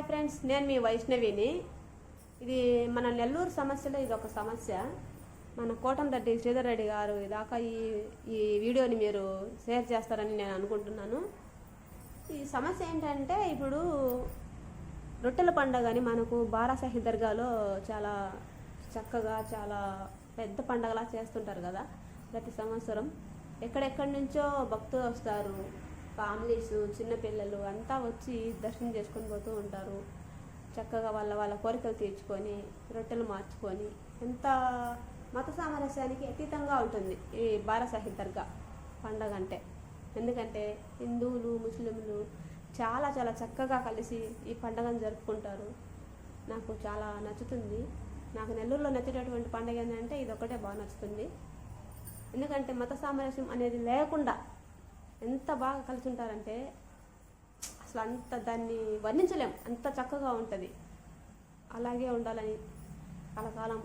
Friends, నేను మీ వైష్ణవిని. ఇది మన నెల్లూరు సమస్యలో ఇది ఒక సమస్య. మన కోటంరెడ్డి శ్రీధర్ రెడ్డి గారు దాకా ఈ వీడియోని మీరు షేర్ చేస్తారని నేను అనుకుంటున్నాను. ఈ సమస్య ఏంటంటే, ఇప్పుడు రొట్టెల పండుగని మనకు బారాసాహి దర్గాలో చాలా చక్కగా చాలా పెద్ద పండగలా చేస్తుంటారు కదా ప్రతి సంవత్సరం. ఎక్కడెక్కడి నుంచో భక్తులు వస్తారు, ఫ్యామిలీస్, చిన్నపిల్లలు అంతా వచ్చి దర్శనం చేసుకొని పోతూ ఉంటారు. చక్కగా వాళ్ళ కోరికలు తీర్చుకొని రొట్టెలు మార్చుకొని ఎంత మత సామరస్యానికి అతీతంగా ఉంటుంది ఈ బారాసాహి దర్గా పండగ అంటే. ఎందుకంటే హిందువులు, ముస్లింలు చాలా చాలా చక్కగా కలిసి ఈ పండుగను జరుపుకుంటారు. నాకు చాలా నచ్చుతుంది. నాకు నెల్లూరులో నచ్చేటటువంటి పండుగ ఏంటంటే ఇది ఒకటే బాగా నచ్చుతుంది. ఎందుకంటే మత సామరస్యం అనేది లేకుండా ఎంత బాగా కలిసి ఉంటారంటే అసలు అంత దాన్ని వర్ణించలేం, అంత చక్కగా ఉంటుంది. అలాగే ఉండాలని కలకాలం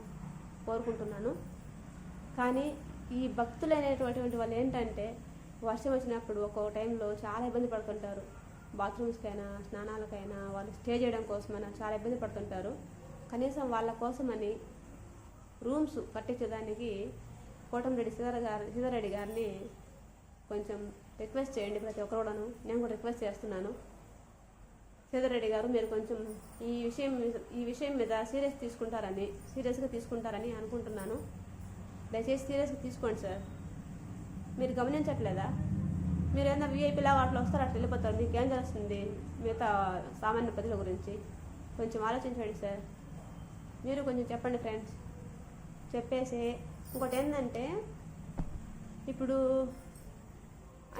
కోరుకుంటున్నాను. కానీ ఈ భక్తులు అనేటువంటి వాళ్ళు ఏంటంటే వర్షం వచ్చినప్పుడు ఒక్కొక్క టైంలో చాలా ఇబ్బంది పడుతుంటారు. బాత్రూమ్స్కైనా స్నానాలకైనా వాళ్ళు స్టే చేయడం కోసమైనా చాలా ఇబ్బంది పడుతుంటారు. కనీసం వాళ్ళ కోసమని రూమ్స్ కట్టించేదానికి కోటంరెడ్డి శ్రీధర్ రెడ్డి గారిని కొంచెం రిక్వెస్ట్ చేయండి. ప్రతి ఒక్కరు కూడాను నేను కూడా రిక్వెస్ట్ చేస్తున్నాను. శ్రీధర్ రెడ్డి గారు, మీరు కొంచెం ఈ విషయం మీద సీరియస్గా తీసుకుంటారని అనుకుంటున్నాను. దయచేసి సీరియస్గా తీసుకోండి సార్. మీరు గమనించట్లేదా? మీరు ఏదైనా వీఐపీ లాగా అట్లా వస్తారు, అట్లా వెళ్ళిపోతారు. మీకు ఏం తెలుస్తుంది మిగతా సామాన్య ప్రజల గురించి? కొంచెం ఆలోచించండి సార్. మీరు కొంచెం చెప్పండి ఫ్రెండ్స్. చెప్పేసి ఇంకోటి ఏంటంటే, ఇప్పుడు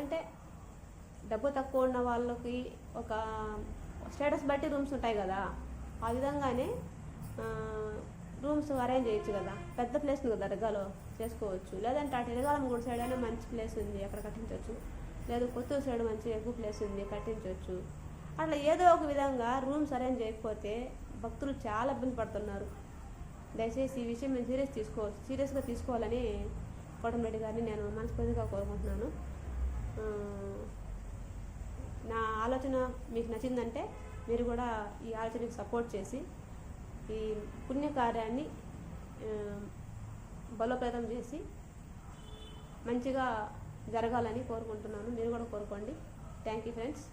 అంటే డబ్బు తక్కువ ఉన్న వాళ్ళకి ఒక స్టేటస్ బట్టి రూమ్స్ ఉంటాయి కదా, ఆ విధంగానే రూమ్స్ అరేంజ్ చేయొచ్చు కదా. పెద్ద ప్లేస్ ఉంది కదా దర్గాలో, చేసుకోవచ్చు. లేదంటే అటు ఎరగాలం గుడి సైడ్ అయినా మంచి ప్లేస్ ఉంది, అక్కడ కట్టించవచ్చు. లేదు కొత్తూరు సైడ్ మంచి ఎక్కువ ప్లేస్ ఉంది, కట్టించవచ్చు. అట్లా ఏదో ఒక విధంగా రూమ్స్ అరేంజ్ చేయకపోతే భక్తులు చాలా ఇబ్బంది పడుతున్నారు. దయచేసి ఈ విషయం మేము సీరియస్గా తీసుకోవాలని కోటంరెడ్డి గారిని నేను మనస్ఫూర్తిగా కోరుకుంటున్నాను. నా ఆలోచన మీకు నచ్చిందంటే మీరు కూడా ఈ ఆలోచనకి సపోర్ట్ చేసి ఈ పుణ్యకార్యాన్ని బలోపేతం చేసి మంచిగా జరగాలని కోరుకుంటున్నాను. మీరు కూడా కోరుకోండి. Thank you friends.